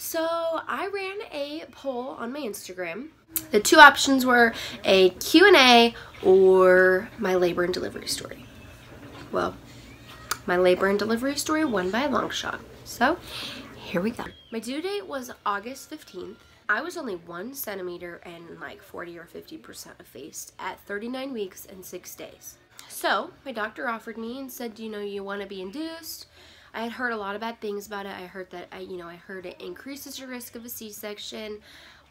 So I ran a poll on my Instagram. The two options were a Q&A or my labor and delivery story. Well, my labor and delivery story won by a long shot. So here we go. My due date was August 15th. I was only 1 centimeter and like 40 or 50% effaced at 39 weeks and 6 days. So my doctor offered me and said, you know, you want to be induced. I had heard a lot of bad things about it. I heard that, I heard it increases your risk of a C-section,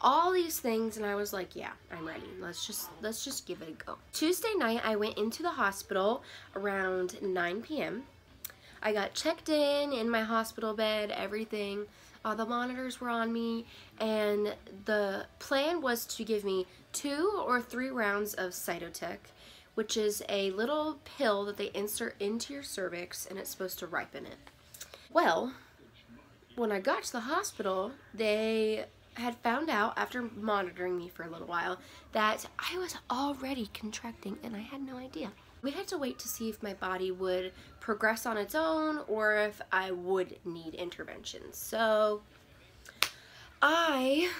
all these things, and I was like, yeah, I'm ready. Let's just give it a go. Tuesday night, I went into the hospital around 9 p.m. I got checked in my hospital bed, everything. All the monitors were on me, and the plan was to give me 2 or 3 rounds of Cytotec, which is a little pill that they insert into your cervix, and it's supposed to ripen it. Well, when I got to the hospital, they had found out, after monitoring me for a little while, that I was already contracting, and I had no idea. We had to wait to see if my body would progress on its own or if I would need intervention. So I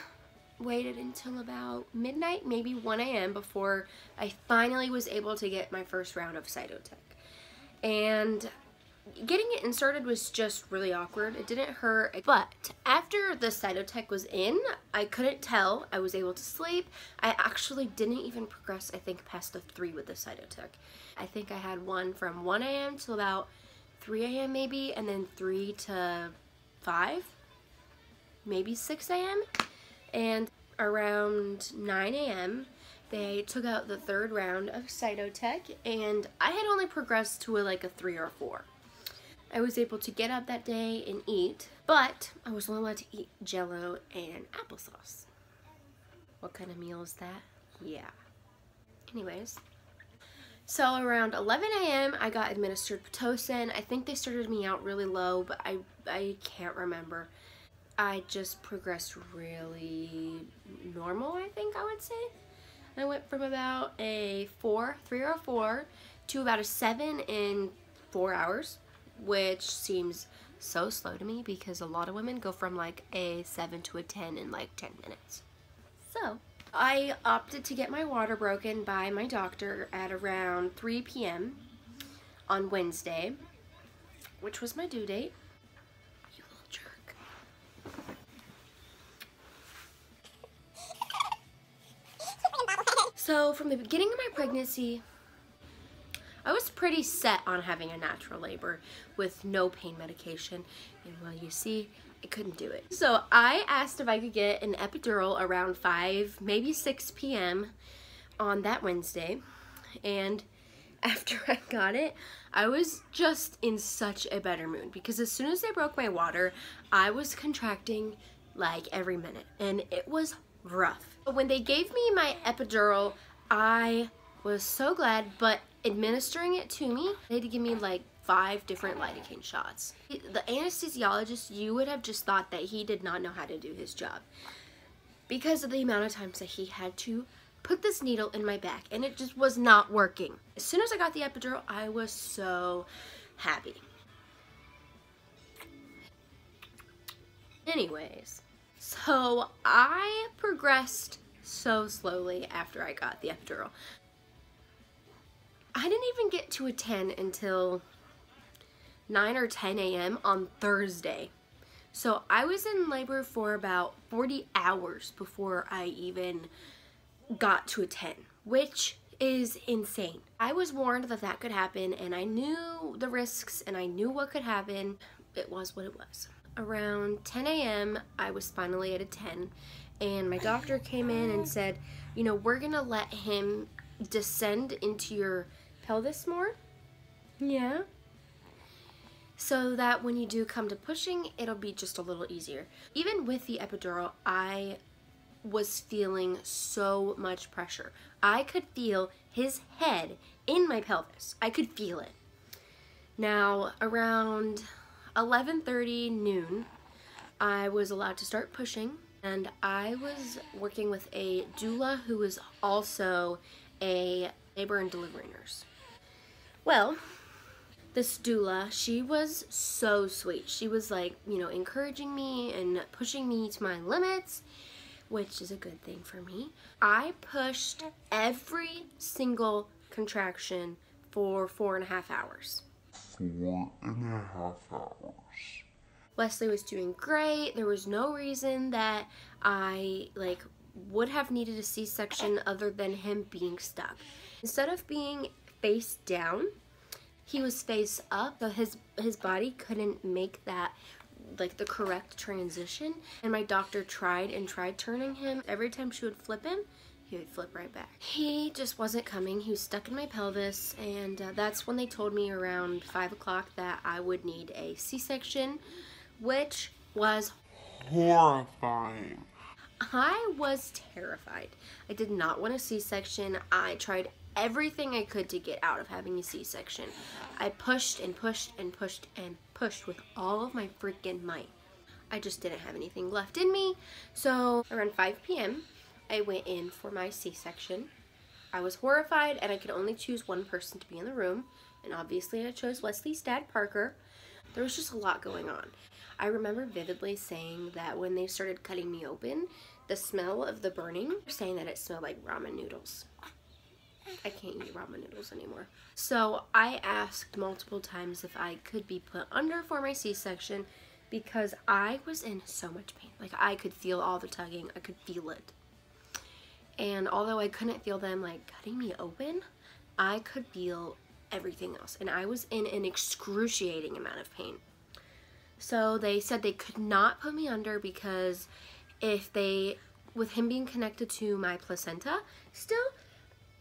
waited until about midnight, maybe 1 a.m. before I finally was able to get my first round of Cytotec. And getting it inserted was just really awkward. It didn't hurt, but after the Cytotec was in, I couldn't tell. I was able to sleep. I actually didn't even progress, I think, past the 3 with the Cytotec. I think I had one from 1 a.m. till about 3 a.m. maybe, and then 3 to 5, maybe 6 a.m. And around 9 a.m., they took out the 3rd round of Cytotec, and I had only progressed to like a 3 or 4. I was able to get up that day and eat, but I was only allowed to eat Jell-O and applesauce. What kind of meal is that? Yeah. Anyways, so around 11 a.m. I got administered Pitocin. I think they started me out really low, but I can't remember. I just progressed really normal, I think I would say. I went from about a 3 or 4 to about a 7 in 4 hours, which seems so slow to me because a lot of women go from like a 7 to a 10 in like 10 minutes. So I opted to get my water broken by my doctor at around 3 p.m. on Wednesday, which was my due date. You little jerk. So from the beginning of my pregnancy, I was pretty set on having a natural labor with no pain medication, and well, you see, I couldn't do it. So I asked if I could get an epidural around 5, maybe 6 p.m. on that Wednesday, and after I got it, I was just in such a better mood because as soon as they broke my water, I was contracting like every minute, and it was rough. When they gave me my epidural, I was so glad, but administering it to me, they had to give me like 5 different lidocaine shots. The anesthesiologist, you would have just thought that he did not know how to do his job because of the amount of times that he had to put this needle in my back, and it just was not working. As soon as I got the epidural, I was so happy. Anyways, so I progressed so slowly after I got the epidural. I didn't even get to a 10 until 9 or 10 a.m. on Thursday. So I was in labor for about 40 hours before I even got to a 10, which is insane. I was warned that that could happen, and I knew the risks and I knew what could happen. It was what it was. Around 10 a.m. I was finally at a 10, and my doctor came in and said, you know, we're gonna let him descend into your pelvis more. Yeah. So that when you do come to pushing, it'll be just a little easier. Even with the epidural, I was feeling so much pressure. I could feel his head in my pelvis. I could feel it. Now, around 11:30 noon, I was allowed to start pushing, and I was working with a doula who was also a labor and delivery nurse. Well, This doula, she was so sweet. She was like, you know, encouraging me and pushing me to my limits, which is a good thing for me. I pushed every single contraction for 4.5 hours. 4.5 hours. Wesley was doing great. There was no reason that I would have needed a C-section other than him being stuck. Instead of being face down, he was face up, so his body couldn't make that the correct transition. And my doctor tried turning him. Every time she would flip him, he would flip right back. He just wasn't coming. He was stuck in my pelvis, and that's when they told me around 5 o'clock that I would need a C-section, which was horrifying. I was terrified. I did not want a C-section. I tried everything I could to get out of having a C-section. I pushed and pushed and pushed and pushed with all of my freaking might. I just didn't have anything left in me. So around 5 p.m. I went in for my C-section. I was horrified, and I could only choose one person to be in the room, and obviously I chose Wesley's dad, Parker. There was just a lot going on. I remember vividly saying that when they started cutting me open, the smell of the burning, saying that it smelled like ramen noodles. I can't eat ramen noodles anymore. So I asked multiple times if I could be put under for my C-section because I was in so much pain. Like, I could feel all the tugging. I could feel it. And although I couldn't feel them cutting me open, I could feel everything else. And I was in an excruciating amount of pain. So they said they could not put me under because with him being connected to my placenta, still,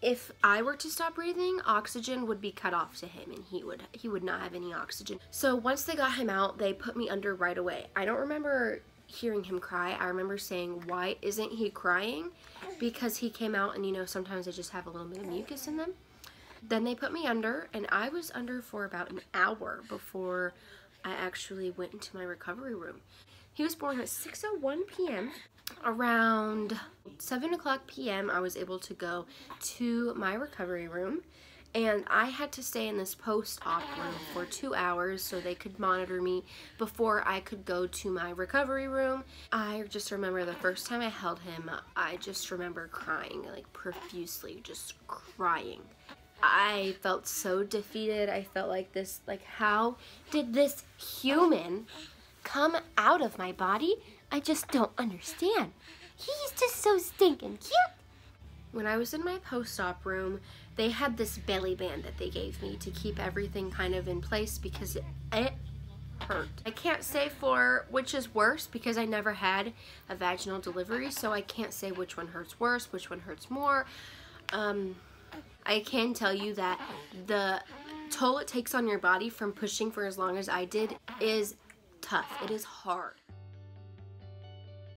if I were to stop breathing, oxygen would be cut off to him, and he would not have any oxygen. So once they got him out, they put me under right away. I don't remember hearing him cry. I remember saying, "Why isn't he crying?" Because he came out, and you know, sometimes they just have a little bit of mucus in them. Then they put me under, and I was under for about an hour before I actually went into my recovery room. He was born at 6:01 p.m. Around 7 o'clock p.m. I was able to go to my recovery room, and I had to stay in this post-op room for 2 hours so they could monitor me before I could go to my recovery room. I just remember the first time I held him, I just remember crying, profusely, just crying. I felt so defeated. I felt like this, how did this human come out of my body? I just don't understand. He's just so stinking cute. When I was in my post-op room, they had this belly band that they gave me to keep everything kind of in place because it hurt. I can't say for which is worse because I never had a vaginal delivery, so I can't say which one hurts worse, which one hurts more. I can tell you that the toll it takes on your body from pushing for as long as I did is tough. It is hard.